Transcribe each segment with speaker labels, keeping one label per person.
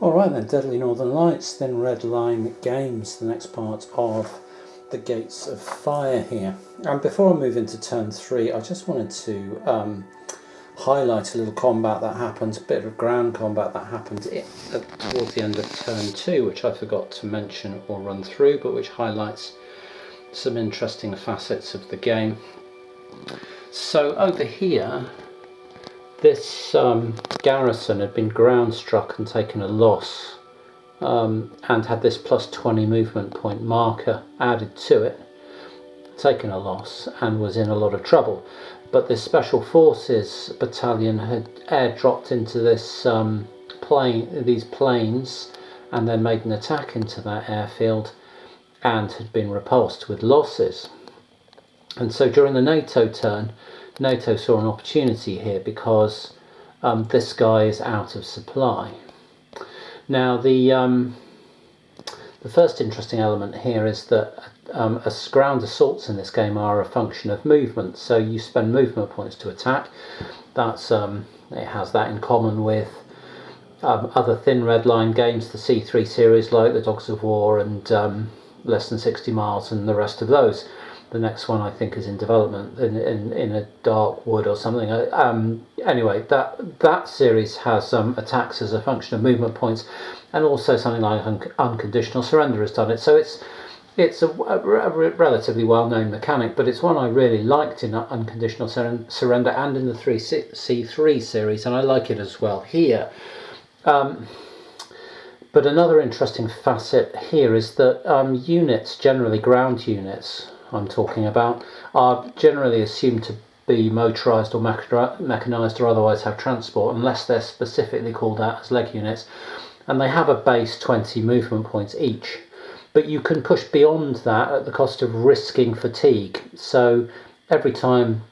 Speaker 1: Alright then, Deadly Northern Lights, Thin Red Line Games, the next part of the Gates of Fire here. And before I move into turn 3, I just wanted to highlight a little combat that happened, a bit of ground combat that happened towards the end of turn 2, which I forgot to mention or run through, but which highlights some interesting facets of the game. So over here, this garrison had been ground struck and taken a loss, and had this plus 20 movement point marker added to it, taken a loss, and was in a lot of trouble. But this special forces battalion had airdropped into this these plains, and then made an attack into that airfield, and had been repulsed with losses. And so during the NATO turn, NATO saw an opportunity here because this guy is out of supply. Now the first interesting element here is that ground assaults in this game are a function of movement. So you spend movement points to attack. That's it has that in common with other Thin Red Line games, the C3 series like the Dogs of War and Less Than 60 Miles and the rest of those. The next one I think is in development in a dark wood or something. Anyway, that series has attacks as a function of movement points, and also something like Unconditional Surrender has done it. So it's a relatively well-known mechanic, but it's one I really liked in Unconditional Surrender and in the C3 series, and I like it as well here. But another interesting facet here is that units, generally ground units I'm talking about, are generally assumed to be motorised or mechanised or otherwise have transport, unless they're specifically called out as leg units, and they have a base 20 movement points each. But you can push beyond that at the cost of risking fatigue. So every time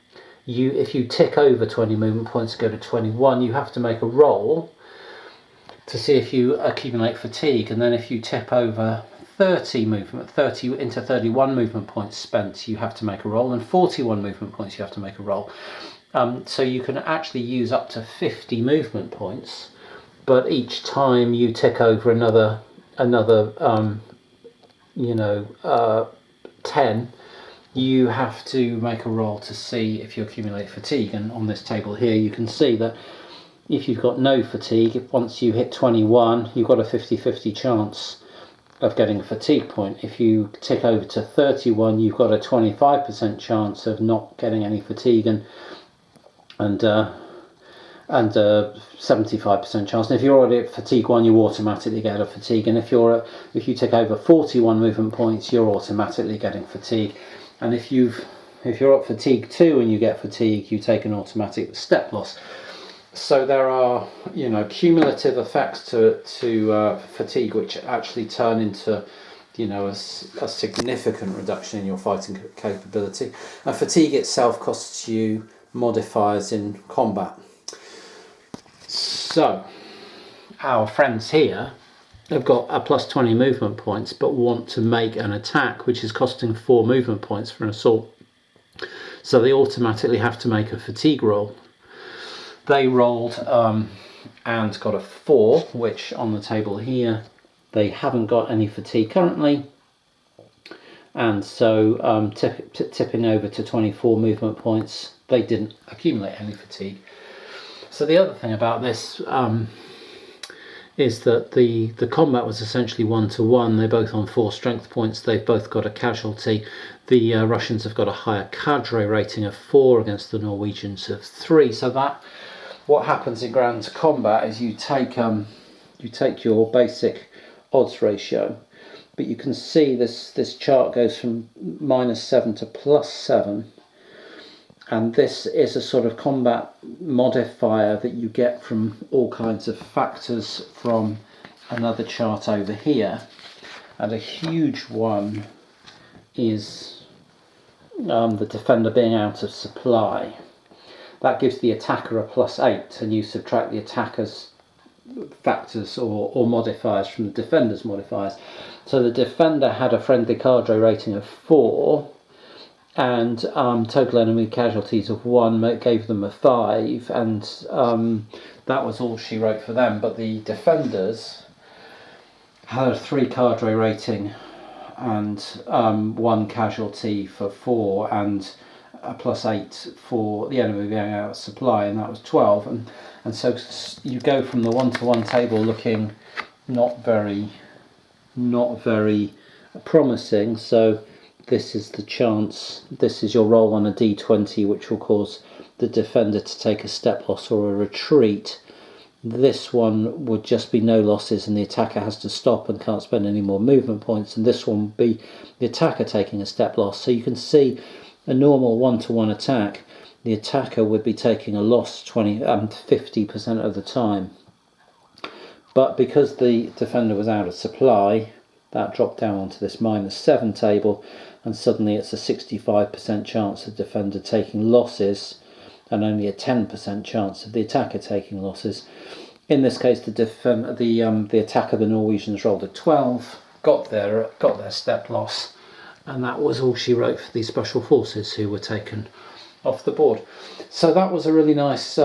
Speaker 1: if you tick over 20 movement points to go to 21, you have to make a roll to see if you accumulate fatigue, and then if you tip over 30 into 31 movement points spent, you have to make a roll, and 41 movement points you have to make a roll. So you can actually use up to 50 movement points, but each time you tick over another 10, you have to make a roll to see if you accumulate fatigue. And on this table here you can see that if you've got no fatigue, once you hit 21, you've got a 50-50 chance of getting a fatigue point. If you tick over to 31, you've got a 25% chance of not getting any fatigue, and a 75% chance. And if you're already at fatigue 1, you automatically get a fatigue. And if you tick over 41 movement points, you're automatically getting fatigue. And if you're at fatigue 2 and you get fatigue, you take an automatic step loss. So there are, cumulative effects to fatigue, which actually turn into, a significant reduction in your fighting capability. And fatigue itself costs you modifiers in combat. So our friends here have got a plus 20 movement points, but want to make an attack, which is costing 4 movement points for an assault. So they automatically have to make a fatigue roll. They rolled and got a 4, which on the table here they haven't got any fatigue currently, and so tipping over to 24 movement points, they didn't accumulate any fatigue. So the other thing about this is that the combat was essentially 1-to-1. They're both on 4 strength points. They've both got a casualty. The Russians have got a higher cadre rating of 4 against the Norwegians of 3. So that what happens in ground combat is you take your basic odds ratio, but you can see this chart goes from -7 to +7, and this is a sort of combat modifier that you get from all kinds of factors from another chart over here, and a huge one is the defender being out of supply. That gives the attacker a +8, and you subtract the attacker's factors or modifiers from the defender's modifiers. So the defender had a friendly cadre rating of 4, and total enemy casualties of 1 gave them a 5, and that was all she wrote for them. But the defenders had a 3 cadre rating and 1 casualty for 4 and a +8 for the enemy being out of supply, and that was 12. And so you go from the 1-to-1 table looking not very promising. So this is the chance, this is your roll on a d20, which will cause the defender to take a step loss or a retreat. This one would just be no losses and the attacker has to stop and can't spend any more movement points, and this one would be the attacker taking a step loss. So you can see a normal 1-to-1 attack, the attacker would be taking a loss 50% of the time. But because the defender was out of supply, that dropped down onto this -7 table, and suddenly it's a 65% chance of the defender taking losses and only a 10% chance of the attacker taking losses. In this case, the attacker, the Norwegians, rolled a 12, got their step loss, and that was all she wrote for these special forces, who were taken off the board. So that was a really nice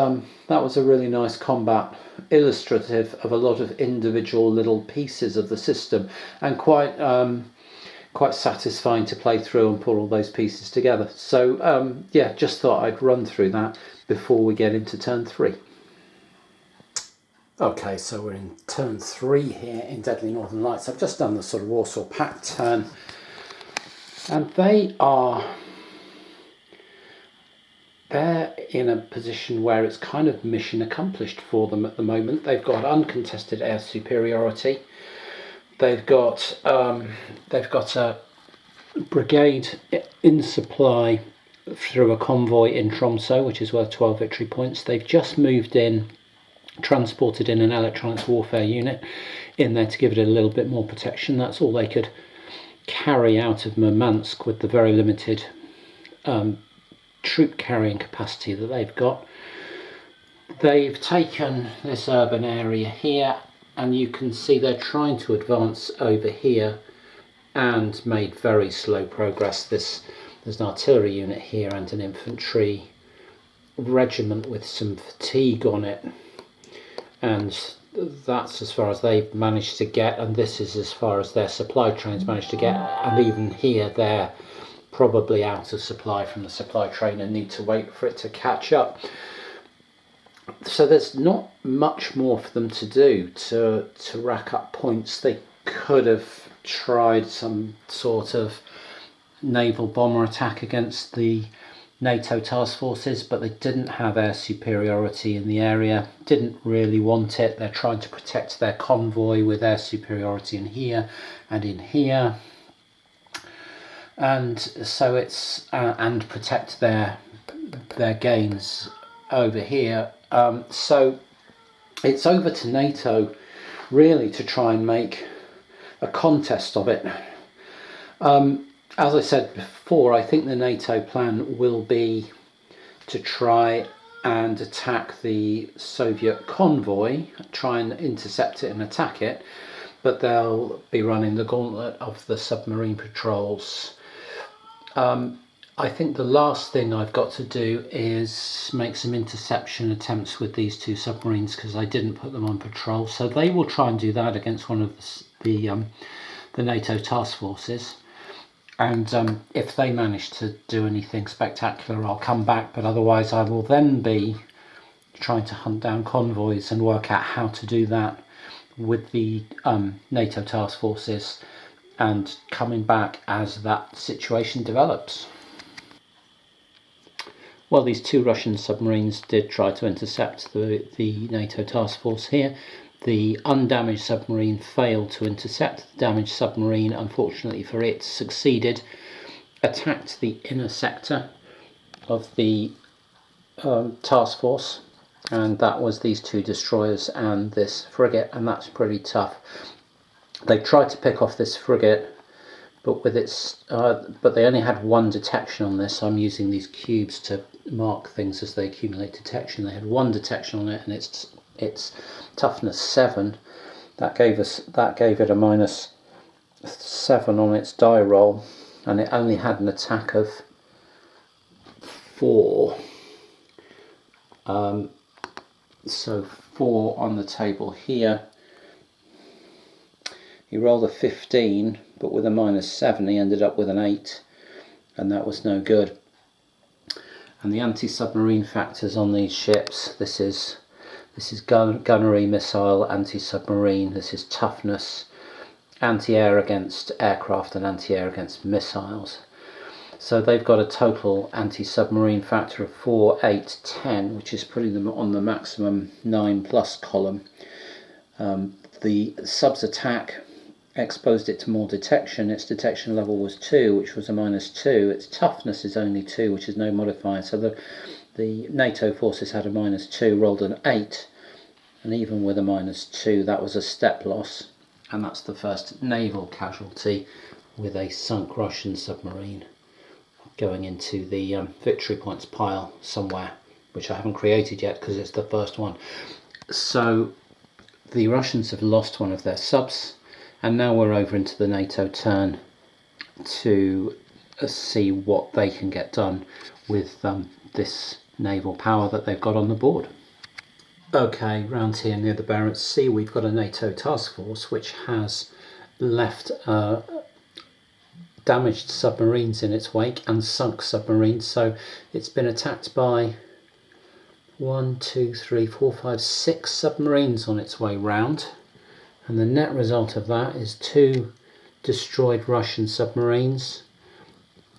Speaker 1: combat, illustrative of a lot of individual little pieces of the system, and quite satisfying to play through and pull all those pieces together. So yeah, just thought I'd run through that before we get into turn 3. Okay, so we're in turn 3 here in Deadly Northern Lights. I've just done the sort of Warsaw Pact turn, and they're in a position where it's kind of mission accomplished for them at the moment. They've got uncontested air superiority. They've got a brigade in supply through a convoy in Tromsø, which is worth 12 victory points. They've just moved in, transported in an electronics warfare unit in there to give it a little bit more protection. That's all they could carry out of Murmansk with the very limited troop carrying capacity that they've got. They've taken this urban area here, and you can see they're trying to advance over here and made very slow progress. There's an artillery unit here and an infantry regiment with some fatigue on it, and that's as far as they've managed to get, and this is as far as their supply trains managed to get, and even here they're probably out of supply from the supply train and need to wait for it to catch up. So there's not much more for them to do to rack up points. They could have tried some sort of naval bomber attack against the NATO task forces, but they didn't have air superiority in the area, didn't really want it. They're trying to protect their convoy with air superiority in here and in here, and so it's and protect their gains over here. So it's over to NATO really to try and make a contest of it. As I said before, I think the NATO plan will be to try and attack the Soviet convoy, try and intercept it and attack it, but they'll be running the gauntlet of the submarine patrols. I think the last thing I've got to do is make some interception attempts with these 2 submarines, because I didn't put them on patrol. So they will try and do that against one of the NATO task forces. And if they manage to do anything spectacular, I'll come back. But otherwise, I will then be trying to hunt down convoys and work out how to do that with the NATO task forces, and coming back as that situation develops. Well, these 2 Russian submarines did try to intercept the NATO task force here. The undamaged submarine failed to intercept. The damaged submarine, unfortunately for it, succeeded, attacked the inner sector of the task force, and that was these 2 destroyers and this frigate, and that's pretty tough. They tried to pick off this frigate, but with its but they only had 1 detection on this. I'm using these cubes to mark things as they accumulate detection. They had 1 detection on it, and its toughness 7. That gave it a -7 on its die roll, and it only had an attack of 4. So 4 on the table here. He rolled a 15, but with a -7 he ended up with an 8, and that was no good. And the anti-submarine factors on these ships, this is gunnery, missile, anti-submarine, this is toughness, anti-air against aircraft and anti-air against missiles. So they've got a total anti-submarine factor of 4, 8, 10, which is putting them on the maximum 9+ column. The subs attack exposed it to more detection. Its detection level was 2, which was a -2. Its toughness is only 2, which is no modifier. So the NATO forces had a -2, rolled an 8, and even with a -2, that was a step loss. And that's the first naval casualty with a sunk Russian submarine going into the victory points pile somewhere, which I haven't created yet because it's the first one. So the Russians have lost one of their subs, and now we're over into the NATO turn to see what they can get done with this naval power that they've got on the board. Okay, round here near the Barents Sea we've got a NATO task force which has left damaged submarines in its wake and sunk submarines. So it's been attacked by 1, 2, 3, 4, 5, 6 submarines on its way round, and the net result of that is 2 destroyed Russian submarines,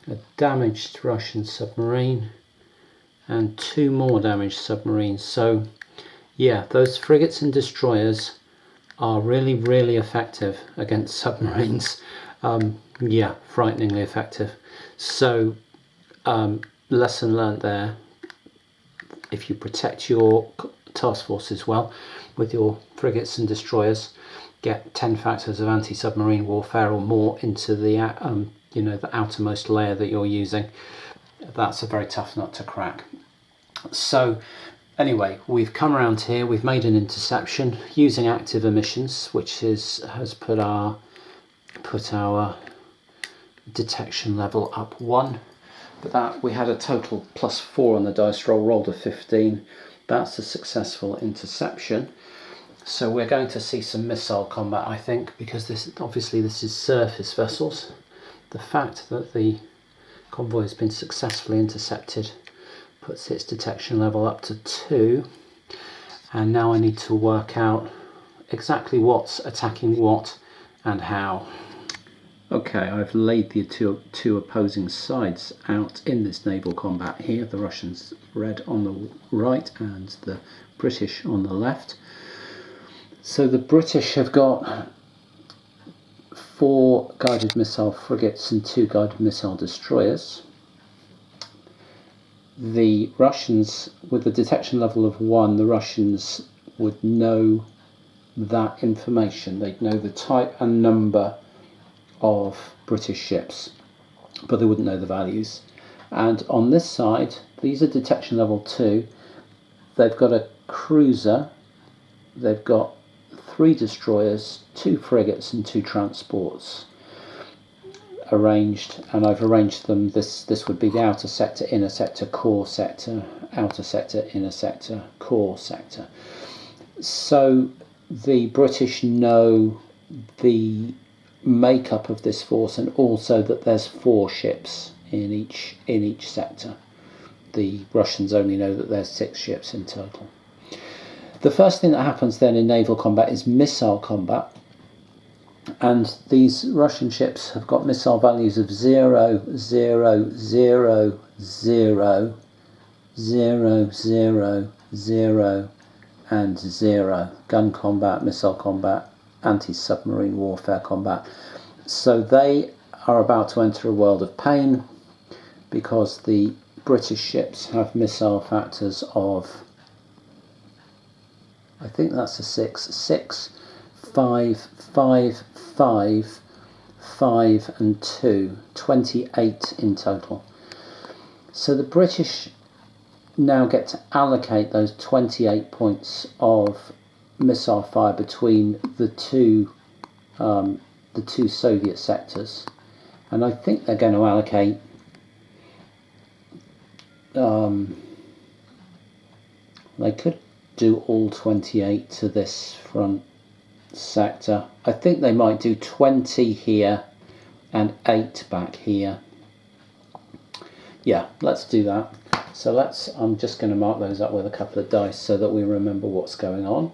Speaker 1: a damaged Russian submarine, and 2 more damaged submarines. So yeah, those frigates and destroyers are really effective against submarines. Yeah, frighteningly effective. So lesson learnt there. If you protect your task forces well with your frigates and destroyers, get 10 factors of anti-submarine warfare or more into the the outermost layer that you're using. That's a very tough nut to crack. So anyway, we've come around here, we've made an interception using active emissions, which has put our detection level up 1. But that we had a total +4 on the dice roll, rolled a 15. That's a successful interception. So we're going to see some missile combat, I think, because this is surface vessels. The fact that the convoy has been successfully intercepted puts its detection level up to 2. And now I need to work out exactly what's attacking what and how. Okay, I've laid the two opposing sides out in this naval combat here. The Russians red on the right and the British on the left. So the British have got 4 guided missile frigates and 2 guided missile destroyers. The Russians, with the detection level of 1, the Russians would know that information. They'd know the type and number of British ships, but they wouldn't know the values. And on this side, these are detection level 2. They've got a cruiser, they've got 3 destroyers, 2 frigates and 2 transports arranged, and I've arranged them. This would be the outer sector, inner sector, core sector, outer sector, inner sector, core sector. So the British know the makeup of this force, and also that there's 4 ships in each sector. The Russians only know that there's 6 ships in total. The first thing that happens then in naval combat is missile combat, and these Russian ships have got missile values of 0, 0, 0, 0, 0, 0, 0, and 0. Gun combat, missile combat, anti-submarine warfare combat. So they are about to enter a world of pain because the British ships have missile factors of, I think that's a 6, 5, 5, 5, 5 and 2, 28 in total. So the British now get to allocate those 28 points of missile fire between the two Soviet sectors, and I think they're going to allocate they could do all 28 to this front sector. I think they might do 20 here and 8 back here. Yeah, let's do that. So I'm just going to mark those up with a couple of dice so that we remember what's going on.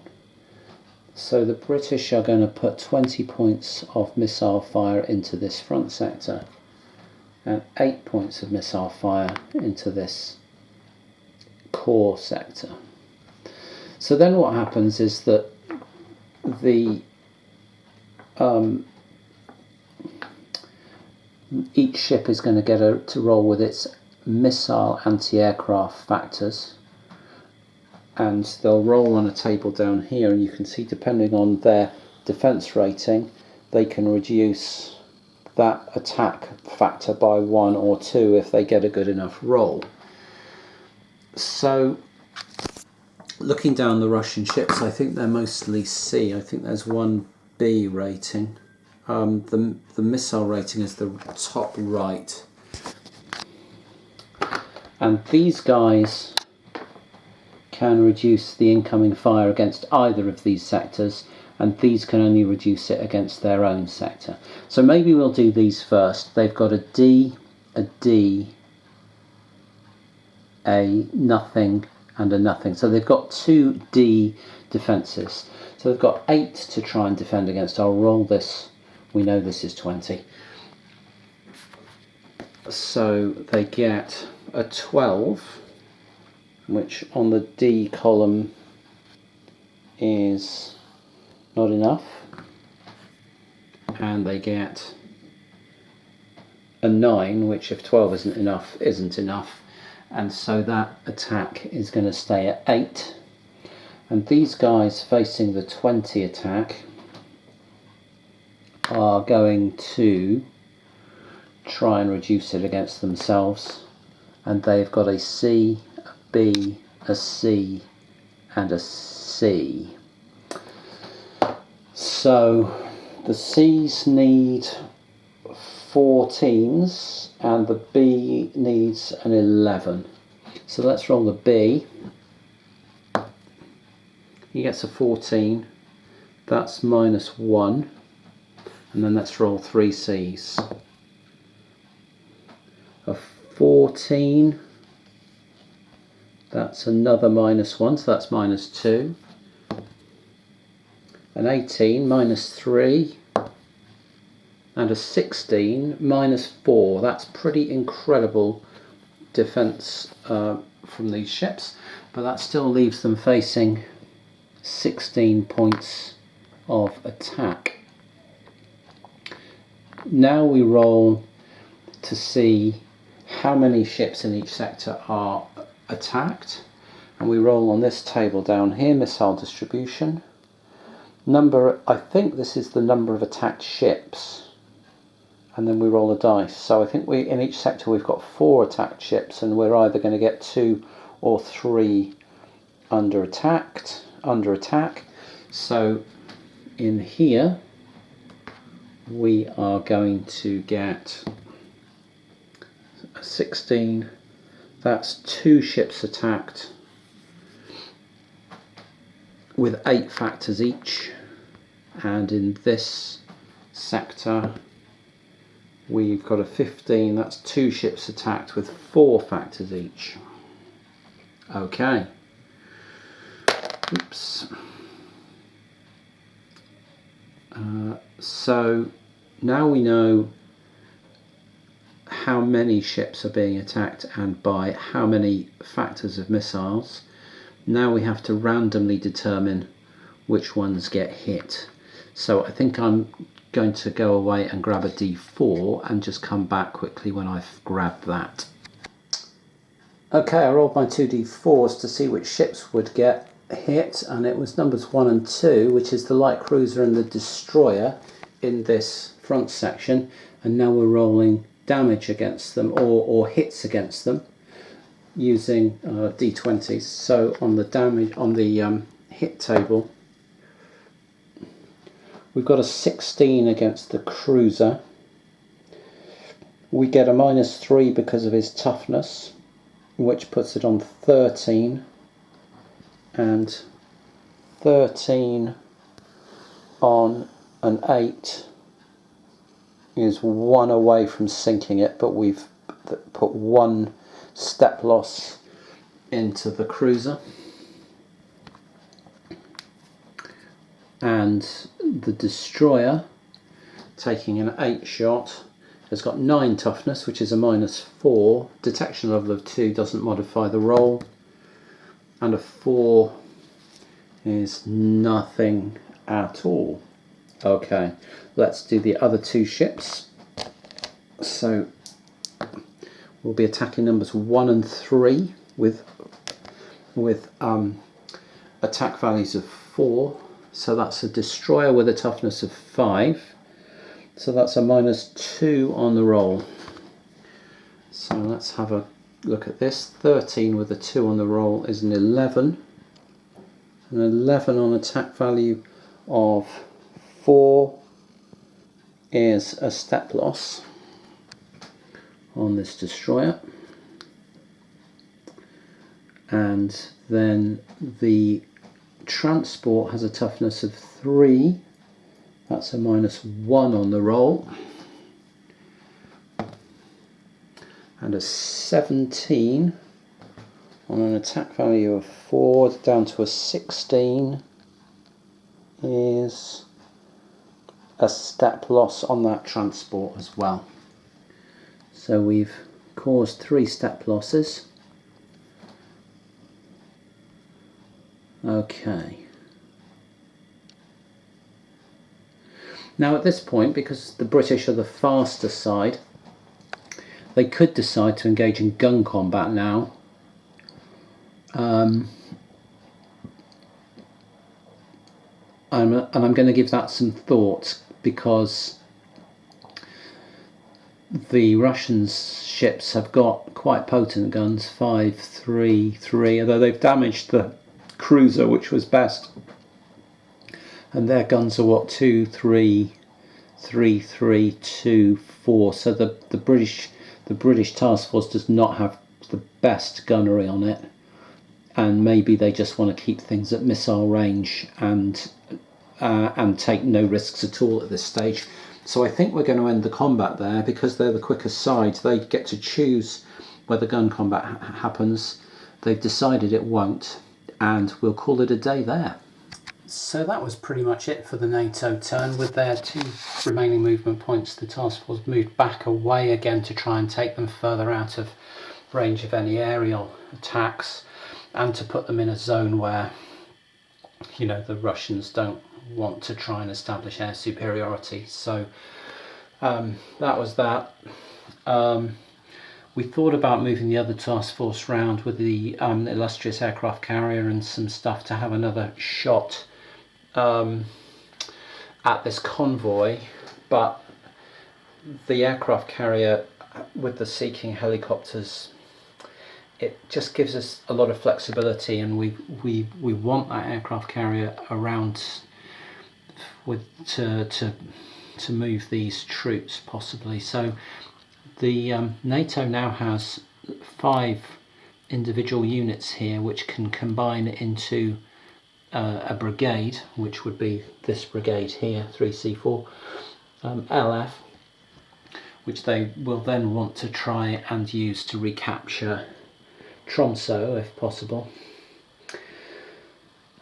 Speaker 1: So the British are going to put 20 points of missile fire into this front sector and 8 points of missile fire into this core sector. So then what happens is that the each ship is going to get to roll with its missile anti-aircraft factors, and they'll roll on a table down here, and you can see depending on their defense rating they can reduce that attack factor by 1 or 2 if they get a good enough roll. So looking down the Russian ships, I think they're mostly C. I think there's one B rating. The missile rating is the top right. And these guys can reduce the incoming fire against either of these sectors, and these can only reduce it against their own sector. So maybe we'll do these first. They've got a D, a nothing, and a nothing. So they've got 2 D defences. So they've got 8 to try and defend against. I'll roll this. We know this is 20. So they get a 12, which on the D column is not enough. And they get a 9, which if 12 isn't enough, isn't enough. And so that attack is going to stay at 8. And these guys facing the 20 attack are going to try and reduce it against themselves, and they've got a C, a B, a C and a C. So the C's need 14s and the B needs an 11. So let's roll the B. He gets a 14, that's -1. And then let's roll 3 C's. A 14, that's another -1, so that's -2. An 18, -3. And a 16, -4. That's pretty incredible defense from these ships, but that still leaves them facing 16 points of attack. Now we roll to see how many ships in each sector are attacked, and we roll on this table down here, missile distribution. I think this is the number of attacked ships, and then we roll a dice. So I think in each sector we've got 4 attacked ships, and we're either going to get 2 or 3 under attack. So in here we are going to get a 16, that's 2 ships attacked with 8 factors each, and in this sector we've got a 15, that's 2 ships attacked with 4 factors each. Okay. Oops. So now we know how many ships are being attacked and by how many factors of missiles. Now we have to randomly determine which ones get hit. So I think I'm going to go away and grab a D4 and just come back quickly when I've grabbed that. Okay, I rolled my 2 D4s to see which ships would get hit, and it was numbers 1 and 2, which is the light cruiser and the destroyer in this front section, and now we're rolling damage against them or hits against them using D20s. So on the damage, on the hit table, we've got a 16 against the cruiser. We get a -3 because of his toughness, which puts it on 13, and 13 on an 8 is 1 away from sinking it, but we've put 1 step loss into the cruiser. And the destroyer, taking an 8 shot, has got 9 toughness, which is a -4. Detection level of 2 doesn't modify the roll. And a 4 is nothing at all. Okay, let's do the other 2 ships. So we'll be attacking numbers 1 and 3 with attack values of 4. So that's a destroyer with a toughness of 5. So that's a -2 on the roll. So let's have a look at this. 13 with a 2 on the roll is an 11. An 11 on attack value of 4 is a step loss on this destroyer. And then the transport has a toughness of 3. That's a -1 on the roll. And a 17 on an attack value of 4 down to a 16 is a step loss on that transport as well. So we've caused 3 step losses. Okay. Now at this point, because the British are the faster side, they could decide to engage in gun combat now. And I'm going to give that some thought, because the Russians' ships have got quite potent guns, 5.3.3, although they've damaged the cruiser, which was best, and their guns are what, 2.3.3.2.4. So the British task force does not have the best gunnery on it, and maybe they just want to keep things at missile range and take no risks at all at this stage. So I think we're going to end the combat there, because they're the quickest side. They get to choose whether gun combat happens. They've decided it won't, and we'll call it a day there. So that was pretty much it for the NATO turn. With their 2 remaining movement points, the task force moved back away again to try and take them further out of range of any aerial attacks, and to put them in a zone where, you know, the Russians don't want to try and establish air superiority. So that was that. We thought about moving the other task force round with the illustrious aircraft carrier and some stuff to have another shot at this convoy, but the aircraft carrier with the Sea King helicopters, it just gives us a lot of flexibility, and we want that aircraft carrier around with to move these troops possibly. So the NATO now has 5 individual units here which can combine into a brigade, which would be this brigade here, 3C4 LF, which they will then want to try and use to recapture Tromsø if possible.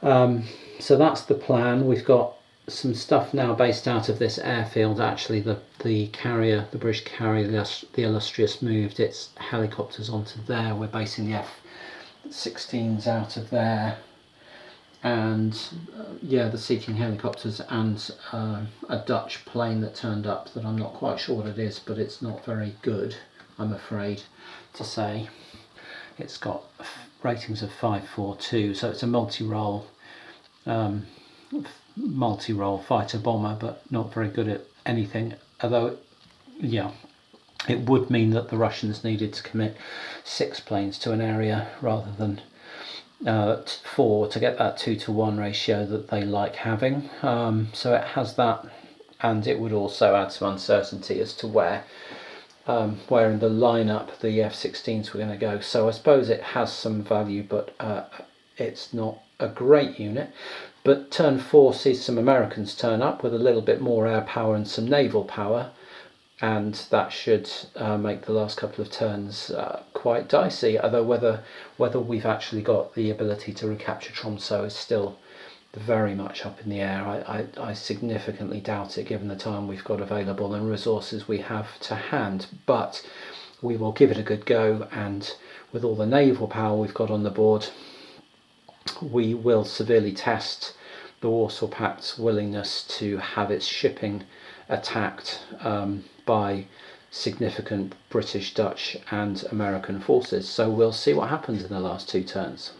Speaker 1: So that's the plan. We've got some stuff now based out of this airfield. Actually, the carrier, the British carrier, the Illustrious, moved its helicopters onto there. We're basing the F-16s out of there, and yeah, the Sea King helicopters, and a Dutch plane that turned up that I'm not quite sure what it is, but it's not very good, I'm afraid to say. It's got ratings of 542, so it's a multi-role fighter bomber, but not very good at anything. Although, yeah, it would mean that the Russians needed to commit 6 planes to an area rather than 4 to get that 2-to-1 ratio that they like having. So it has that, and it would also add some uncertainty as to where in the lineup the F-16s were going to go. So I suppose it has some value, but it's not a great unit. But turn 4 sees some Americans turn up with a little bit more air power and some naval power, and that should make the last couple of turns quite dicey. Although whether we've actually got the ability to recapture Tromsø is still very much up in the air. I significantly doubt it, given the time we've got available and resources we have to hand. But we will give it a good go, and with all the naval power we've got on the board, we will severely test the Warsaw Pact's willingness to have its shipping attacked by significant British, Dutch and American forces. So we'll see what happens in the last 2 turns.